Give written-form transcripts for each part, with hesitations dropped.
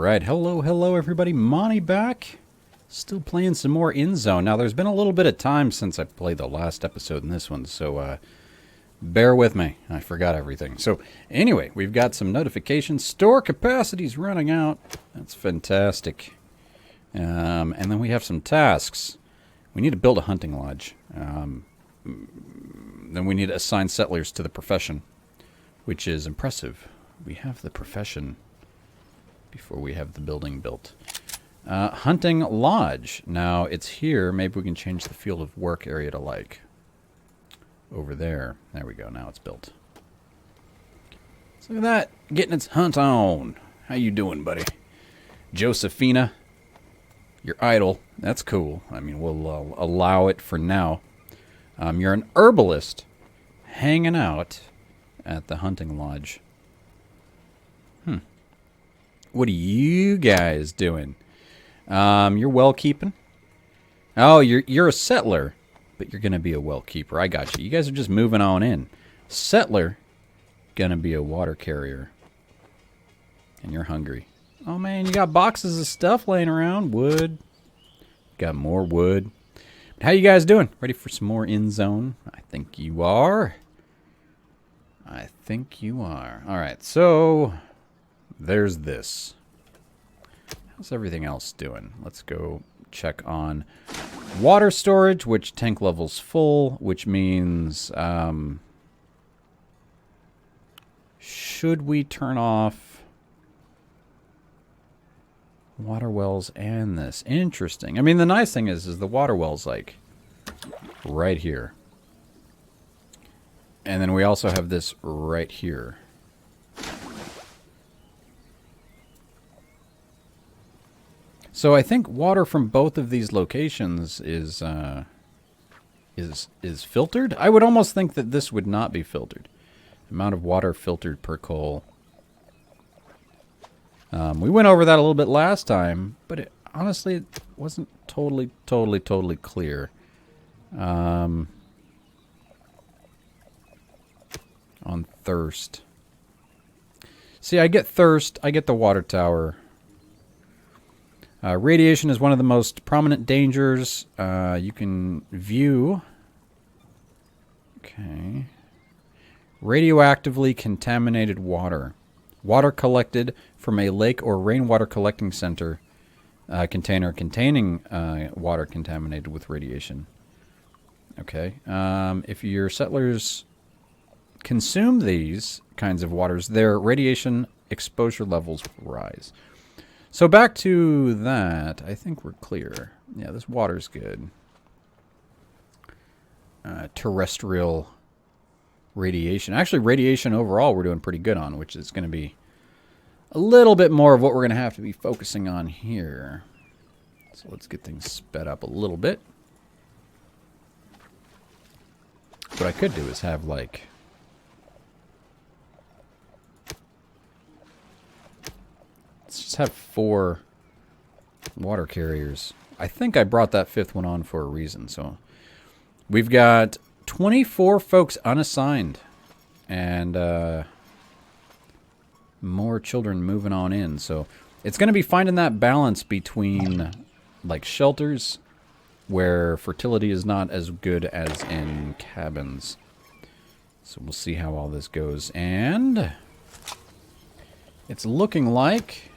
Alright, hello everybody, Monte back. Still playing some more EndZone. Now there's been a little bit of time since I played the last episode in this one, so bear with me. I forgot everything. So anyway, we've got some notifications. Store capacity's running out. That's fantastic. And then we have some tasks. We need to build a hunting lodge. Then we need to assign settlers to the profession, which is impressive. We have the profession before we have the building built. Hunting lodge. Now it's here. Maybe we can change the field of work area to like over there. There we go. Now it's built. So look at that. Getting its hunt on. How you doing, buddy? Josephina, your idol. That's cool. I mean, we'll allow it for now. You're an herbalist hanging out at the hunting lodge. What are you guys doing? You're well keeping. Oh, you're a settler, but you're gonna be a well keeper. I got you. You guys are just moving on in. Settler, gonna be a water carrier, and you're hungry. Oh man, you got boxes of stuff laying around. Wood. Got more wood. How you guys doing? Ready for some more EndZone? I think you are. I think you are. All right, so there's this. How's everything else doing? Let's go check on water storage, which tank level's full, which means should we turn off water wells and this? Interesting. I mean, the nice thing is the water well's like right here. And then we also have this right here. So I think water from both of these locations is filtered. I would almost think that this would not be filtered. The amount of water filtered per coal. We went over that a little bit last time, but honestly, it wasn't totally clear. On thirst. See, I get thirst. I get the water tower. Radiation is one of the most prominent dangers. You can view. Okay. Radioactively contaminated water. Water collected from a lake or rainwater collecting center container containing water contaminated with radiation. Okay. If your settlers consume these kinds of waters, their radiation exposure levels rise. So back to that, I think we're clear. Yeah, this water's good. Terrestrial radiation. Actually, radiation overall we're doing pretty good on, which is going to be a little bit more of what we're going to have to be focusing on here. So let's get things sped up a little bit. What I could do is have, like, let's just have 4 water carriers. I think I brought that 5th one on for a reason. So we've got 24 folks unassigned and more children moving on in. So it's going to be finding that balance between like shelters where fertility is not as good as in cabins. So we'll see how all this goes. And it's looking like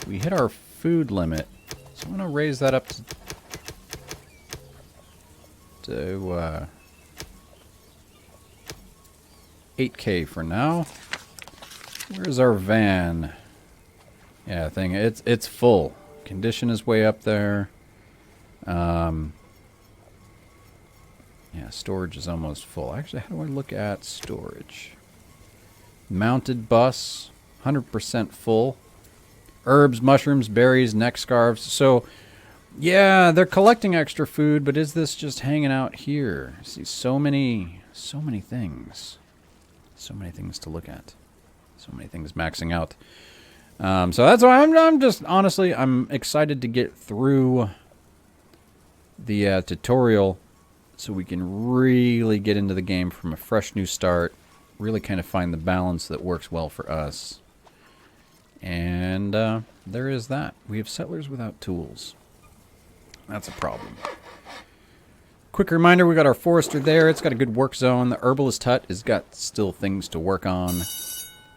we hit our food limit, so I'm going to raise that up to 8K for now. Where's our van? Yeah, it's full. Condition is way up there. Yeah, storage is almost full. Actually, how do I look at storage? Mounted bus, 100% full. Herbs, mushrooms, berries, neck scarves. So, yeah, they're collecting extra food, but is this just hanging out here? I see so many things. So many things to look at. So many things maxing out. So that's why I'm just, honestly, I'm excited to get through the tutorial so we can really get into the game from a fresh new start. Really kind of find the balance that works well for us. And And there is that. We have settlers without tools. That's a problem. Quick reminder, we got our forester there. It's got a good work zone. The herbalist hut has got still things to work on.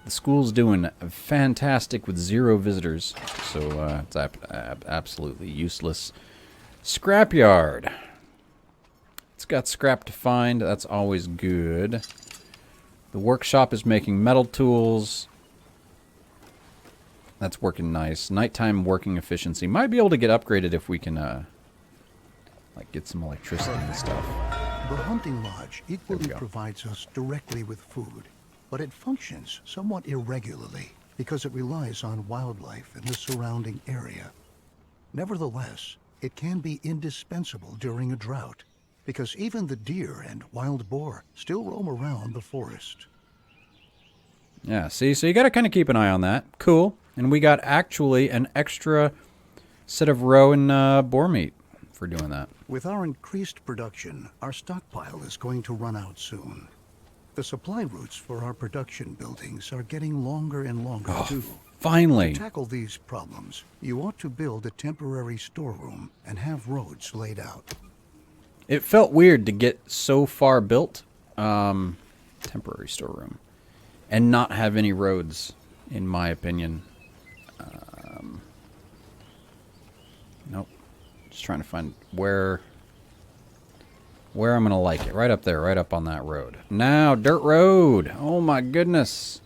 The school's doing fantastic with 0 visitors, so it's absolutely useless. Scrapyard. It's got scrap to find. That's always good. The workshop is making metal tools. That's working nice. Nighttime working efficiency. Might be able to get upgraded if we can, like, get some electricity and stuff. The hunting lodge equally provides us directly with food, but it functions somewhat irregularly because it relies on wildlife in the surrounding area. Nevertheless, it can be indispensable during a drought, because even the deer and wild boar still roam around the forest. Yeah, see? So you got to kind of keep an eye on that. Cool. And we got actually an extra set of roe and boar meat for doing that. With our increased production, our stockpile is going to run out soon. The supply routes for our production buildings are getting longer and longer, too. Finally. To tackle these problems, you ought to build a temporary storeroom and have roads laid out. It felt weird to get so far built, temporary storeroom, and not have any roads, in my opinion. Nope. Just trying to find where I'm going to like it. Right up there, right up on that road. Now, dirt road. Oh my goodness.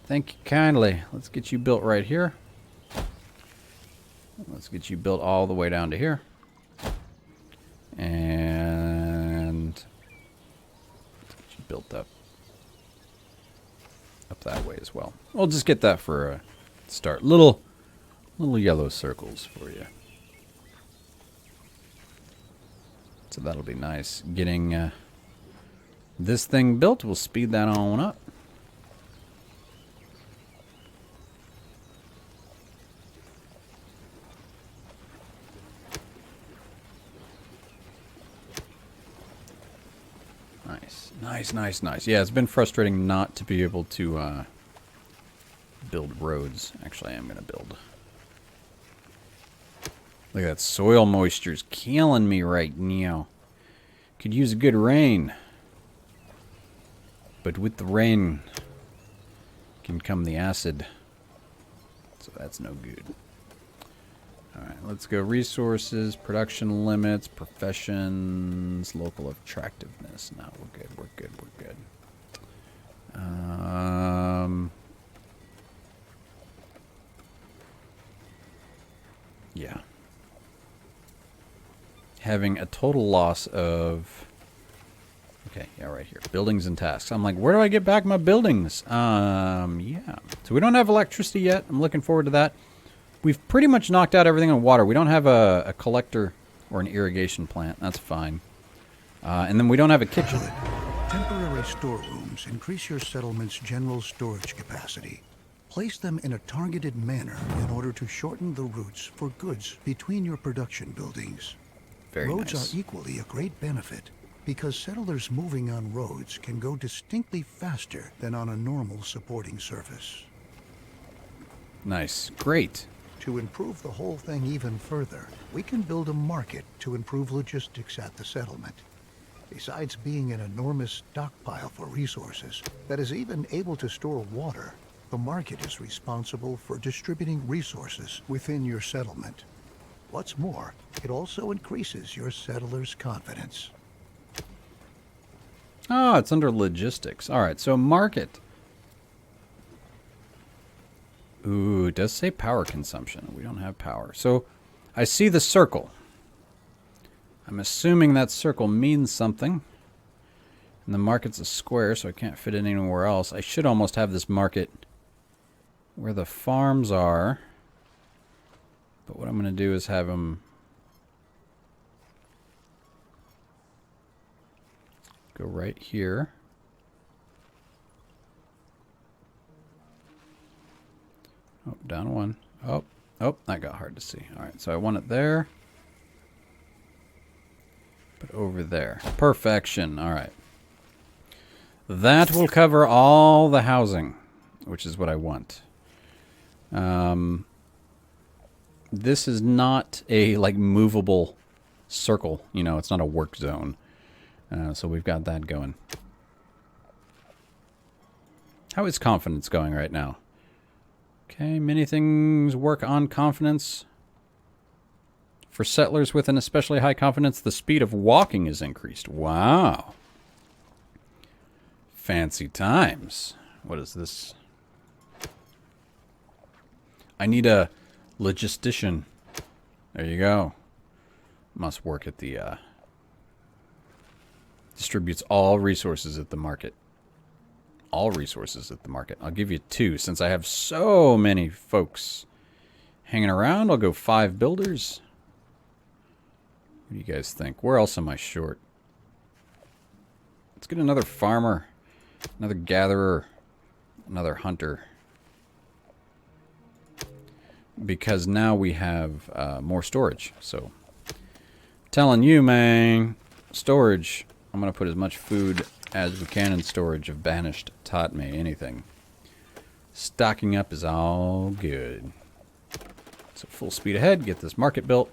Thank you kindly. Let's get you built right here. Let's get you built all the way down to here. And let's get you built up that way as well. We'll just get that for a start. Little yellow circles for you. So that'll be nice. Getting this thing built will speed that on up. Nice. Yeah, it's been frustrating not to be able to build roads. Actually, I am going to build. Look at that soil moisture's killing me right now. Could use a good rain. But with the rain can come the acid. So that's no good. Alright, let's go resources, production limits, professions, local attractiveness. No, we're good. Yeah. Having a total loss of... Okay, yeah, right here. Buildings and tasks. I'm like, where do I get back my buildings? Yeah. So we don't have electricity yet. I'm looking forward to that. We've pretty much knocked out everything on water. We don't have a collector or an irrigation plant. That's fine. And then we don't have a kitchen. Temporary storerooms increase your settlement's general storage capacity. Place them in a targeted manner in order to shorten the routes for goods between your production buildings. Roads are equally a great benefit because settlers moving on roads can go distinctly faster than on a normal supporting surface. Nice. Great. To improve the whole thing even further, we can build a market to improve logistics at the settlement. Besides being an enormous stockpile for resources that is even able to store water, the market is responsible for distributing resources within your settlement. What's more, it also increases your settlers' confidence. Oh, it's under logistics. All right, so market. Ooh, it does say power consumption. We don't have power. So I see the circle. I'm assuming that circle means something. And the market's a square, so I can't fit it anywhere else. I should almost have this market where the farms are. But what I'm going to do is have them go right here. Oh, down one. Oh, that got hard to see. All right, so I want it there. But over there. Perfection. All right. That will cover all the housing, which is what I want. This is not a like movable circle. You know, it's not a work zone. So we've got that going. How is confidence going right now? Okay, many things work on confidence. For settlers with an especially high confidence, the speed of walking is increased. Wow. Fancy times. What is this? I need a logistician. There you go. Must work at the, distributes all resources at the market. All resources at the market. I'll give you 2 since I have so many folks hanging around. I'll go 5 builders. What do you guys think? Where else am I short? Let's get another farmer, another gatherer, another hunter. Because now we have more storage. So, telling you, man, storage. I'm going to put as much food as we can in storage. If Banished taught me anything. Stocking up is all good. So full speed ahead. Get this market built.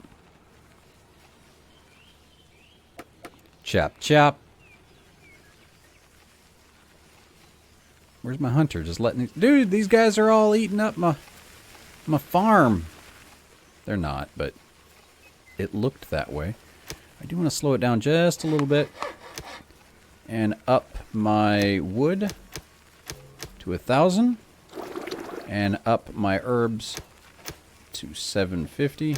Chop, chop. Where's my hunter? Just letting... Dude, these guys are all eating up my farm. They're not, but it looked that way. I do want to slow it down just a little bit. And up my wood to 1,000. And up my herbs to 750.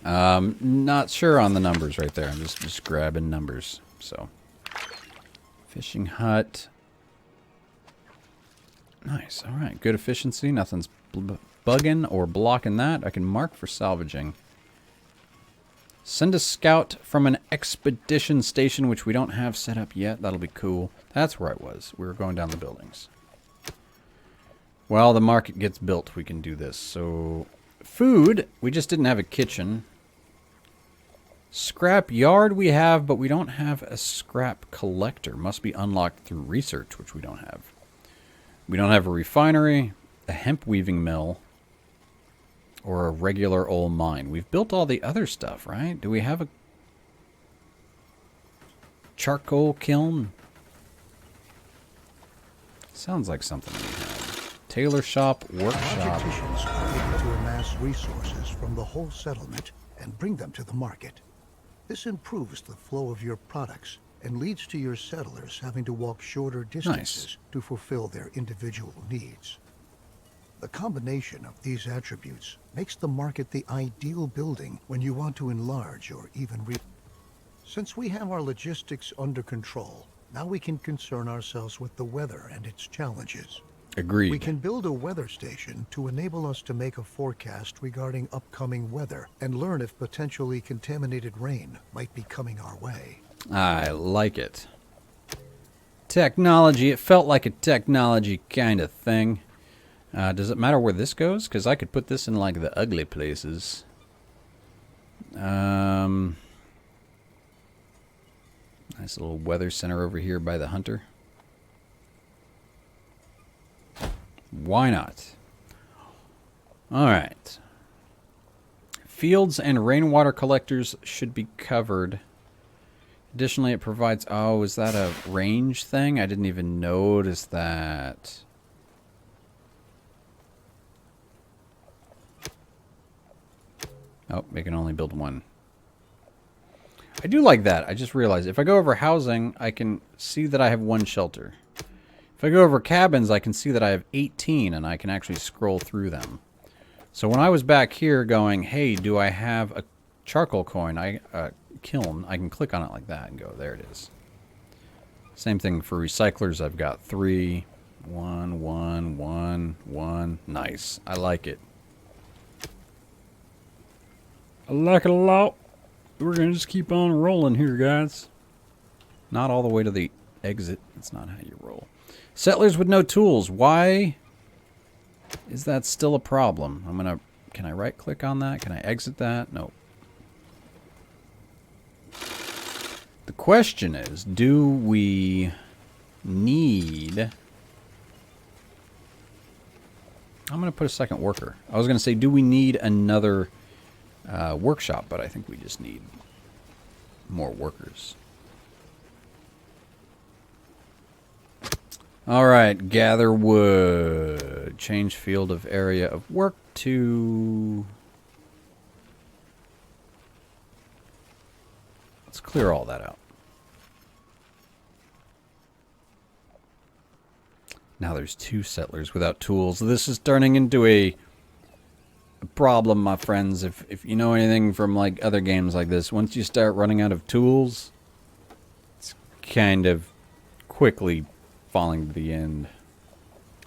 Not sure on the numbers right there. I'm just grabbing numbers. So, fishing hut. Nice. All right. Good efficiency. Nothing's bugging or blocking that. I can mark for salvaging. Send a scout from an expedition station, which we don't have set up yet. That'll be cool. That's where I was. We were going down the buildings. While the market gets built, we can do this. So, food. We just didn't have a kitchen. Scrap yard we have, but we don't have a scrap collector. Must be unlocked through research, which we don't have. We don't have a refinery, a hemp weaving mill, or a regular old mine. We've built all the other stuff, right? Do we have a charcoal kiln? Sounds like something we have. Tailor shop, workshop. Politicians are able to amass resources from the whole settlement and bring them to the market. This improves the flow of your products and leads to your settlers having to walk shorter distances to fulfill their individual needs. The combination of these attributes makes the market the ideal building when you want to enlarge or even Since we have our logistics under control, now we can concern ourselves with the weather and its challenges. Agreed. We can build a weather station to enable us to make a forecast regarding upcoming weather and learn if potentially contaminated rain might be coming our way. I like it. Technology. It felt like a technology kind of thing. Does it matter where this goes? Because I could put this in like the ugly places. Nice little weather center over here by the hunter. Why not? All right. Fields and rainwater collectors should be covered. Additionally, it provides... Oh, is that a range thing? I didn't even notice that. Oh, they can only build one. I do like that. I just realized if I go over housing, I can see that I have one shelter. If I go over cabins, I can see that I have 18, and I can actually scroll through them. So when I was back here going, hey, do I have a charcoal kiln, I can click on it like that and go, there it is. Same thing for recyclers. I've got 3, 1, 1, 1, 1. Nice. I like it. I like it a lot. We're going to just keep on rolling here, guys. Not all the way to the exit. That's not how you roll. Settlers with no tools. Why is that still a problem? I'm going to... Can I right-click on that? Can I exit that? Nope. The question is, do we need I'm going to put a second worker. I was going to say, do we need another workshop? But I think we just need more workers. All right, gather wood. Change field of area of work to... Let's clear all that out. Now there's 2 settlers without tools. This is turning into a problem, my friends. If you know anything from like other games like this, once you start running out of tools, it's kind of quickly falling to the end.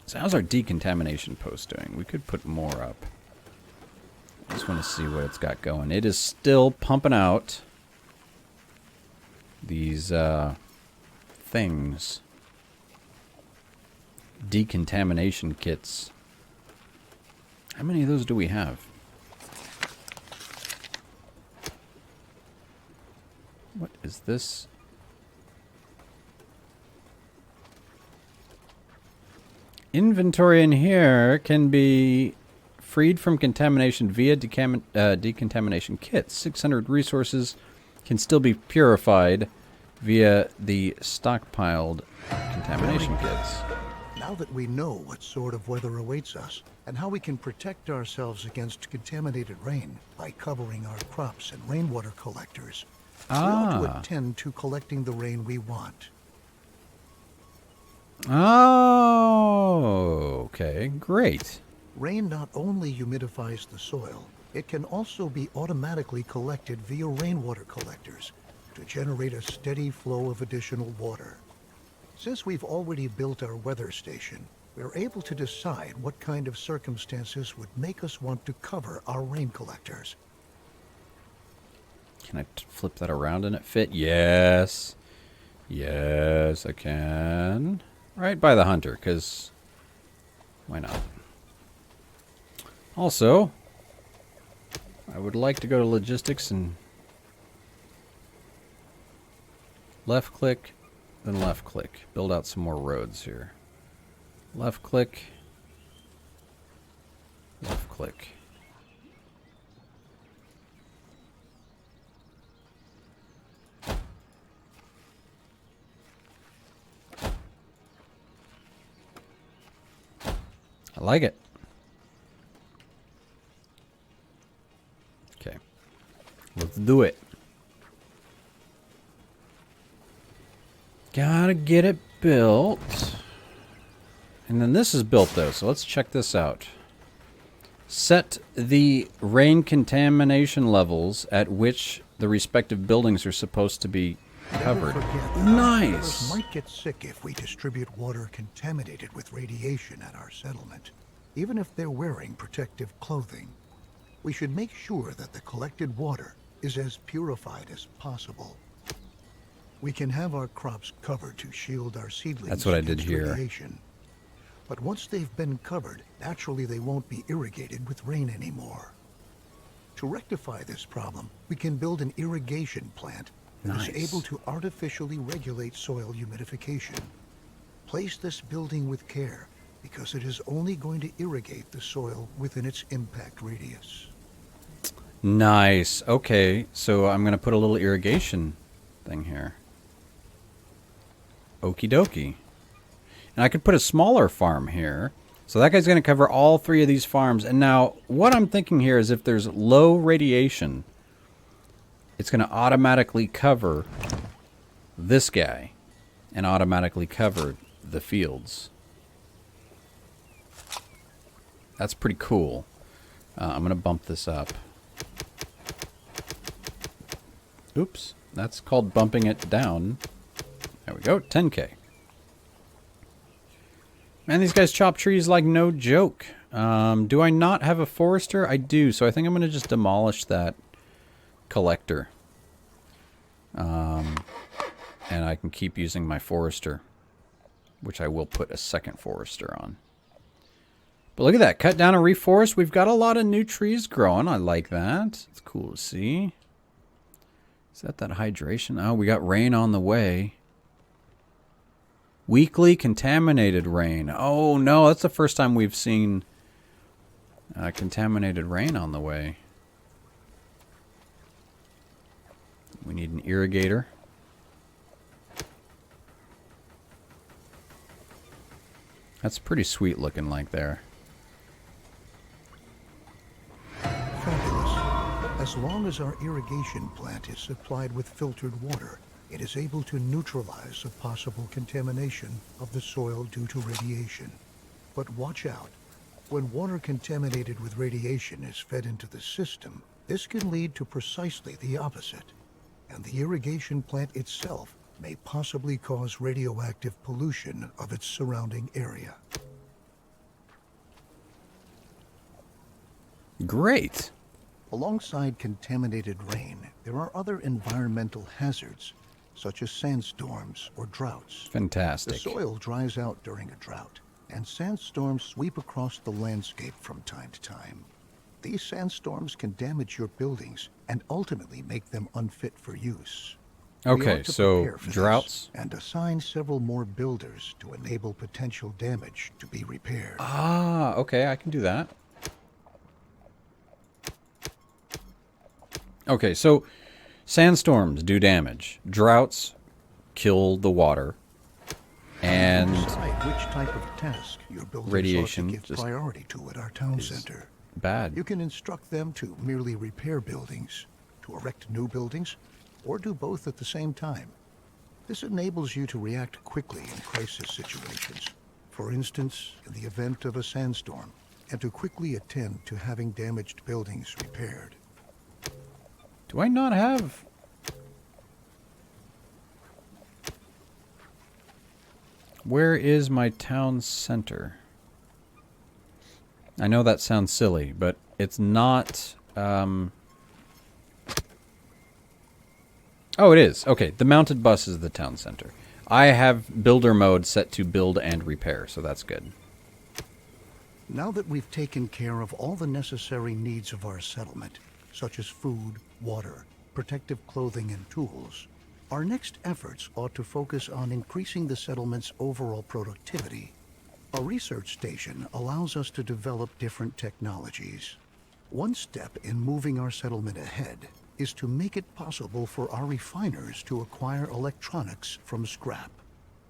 So how's our decontamination post doing? We could put more up. I just want to see what it's got going. It is still pumping out these things. Decontamination kits. How many of those do we have? What is this? Inventory in here can be freed from contamination via decontamination kits. 600 resources can still be purified via the stockpiled contamination kits. Now that we know what sort of weather awaits us and how we can protect ourselves against contaminated rain by covering our crops and rainwater collectors, we ought to attend to collecting the rain we want. Oh, okay, great. Rain not only humidifies the soil, it can also be automatically collected via rainwater collectors to generate a steady flow of additional water. Since we've already built our weather station, we're able to decide what kind of circumstances would make us want to cover our rain collectors. Can I flip that around and it fit? Yes. Yes, I can. Right by the hunter, because why not? Also, I would like to go to logistics and left click, then left click. Build out some more roads here. Left click, left click. I like it. Okay. Let's do it. Gotta get it built. And then this is built though, so let's check this out. Set the rain contamination levels at which the respective buildings are supposed to be covered. Nice. Might get sick if we distribute water contaminated with radiation at our settlement, even if they're wearing protective clothing. We should make sure that the collected water is as purified as possible. We can have our crops covered to shield our seedlings. That's what I did here. Radiation. But once they've been covered, naturally they won't be irrigated with rain anymore. To rectify this problem, we can build an irrigation plant that is able to artificially regulate soil humidification. Place this building with care, because it is only going to irrigate the soil within its impact radius. Nice. Okay, so I'm going to put a little irrigation thing here. Okie dokie. And I could put a smaller farm here. So that guy's going to cover all 3 of these farms. And now, what I'm thinking here is if there's low radiation, it's going to automatically cover this guy and automatically cover the fields. That's pretty cool. I'm going to bump this up. Oops. That's called bumping it down. There we go. 10K. Man, these guys chop trees like no joke. Do I not have a forester? I do. So I think I'm going to just demolish that collector. And I can keep using my forester, which I will put a second forester on. But look at that. Cut down and reforest. We've got a lot of new trees growing. I like that. It's cool to see. Is that hydration? Oh, we got rain on the way. Weekly contaminated rain. Oh, no. That's the first time we've seen Contaminated Rain on the way. We need an irrigator. That's pretty sweet looking like there. Fabulous. As long as our irrigation plant is supplied with filtered water, it is able to neutralize a possible contamination of the soil due to radiation. But watch out. When water contaminated with radiation is fed into the system, this can lead to precisely the opposite. And the irrigation plant itself may possibly cause radioactive pollution of its surrounding area. Great. Alongside contaminated rain, there are other environmental hazards, such as sandstorms or droughts. Fantastic. The soil dries out during a drought, and sandstorms sweep across the landscape from time to time. These sandstorms can damage your buildings and ultimately make them unfit for use. We Okay, ought to so prepare for droughts. this and assign several more builders to enable potential damage to be repaired. Ah, okay, I can do that. Okay, so sandstorms do damage. Droughts kill the water. And decide which type of task your builders radiation ought to give just priority to at our town center. bad. You can instruct them to merely repair buildings, to erect new buildings, or do both at the same time. This enables you to react quickly in crisis situations. For instance, in the event of a sandstorm, and to quickly attend to having damaged buildings repaired. Do I not have... Where is my town center? I know that sounds silly, but it's not... Oh, it is. Okay, the mounted bus is the town center. I have builder mode set to build and repair, so that's good. Now that we've taken care of all the necessary needs of our settlement, such as food, water, protective clothing, and tools, our next efforts ought to focus on increasing the settlement's overall productivity. A research station allows us to develop different technologies. One step in moving our settlement ahead is to make it possible for our refiners to acquire electronics from scrap.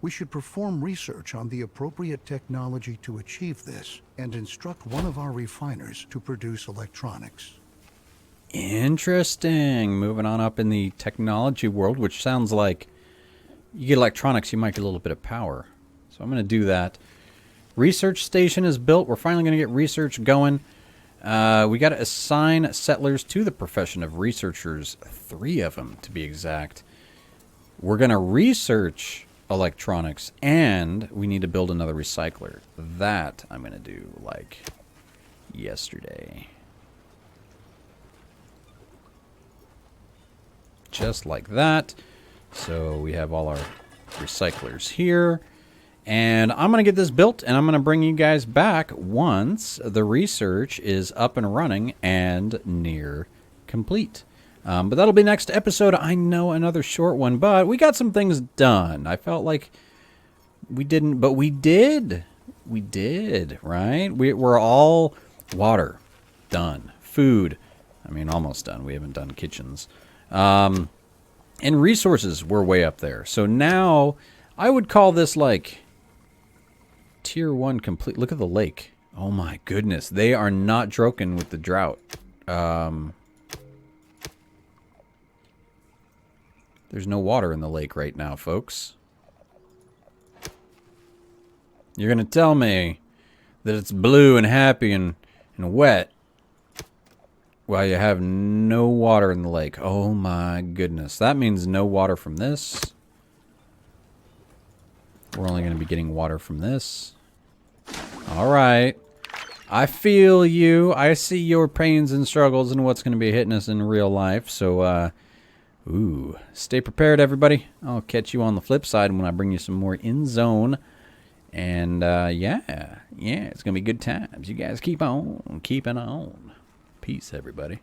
We should perform research on the appropriate technology to achieve this and instruct one of our refiners to produce electronics. Interesting. Moving on up in the technology world, which sounds like you get electronics, you might get a little bit of power. So I'm going to do that. Research station is built. We're finally going to get research going. We got to assign settlers to the profession of researchers, 3 of them to be exact. We're going to research electronics, and we need to build another recycler. That I'm going to do like yesterday. Just like that. So we have all our recyclers here. And I'm going to get this built, and I'm going to bring you guys back once the research is up and running and near complete. But that'll be next episode. I know, another short one, but we got some things done. I felt like we didn't, but we did. We did, right? We're all water, done. Food, I mean, almost done. We haven't done kitchens. And resources, we're way up there. So now I would call this like Tier 1 complete. Look at the lake. Oh my goodness. They are not joking with the drought. There's no water in the lake right now, folks. You're going to tell me that it's blue and happy and wet while you have no water in the lake. Oh my goodness. That means no water from this. We're only going to be getting water from this. All right. I feel you. I see your pains and struggles and what's going to be hitting us in real life. So, stay prepared, everybody. I'll catch you on the flip side when I bring you some more EndZone. And, yeah, it's going to be good times. You guys keep on keeping on. Peace, everybody.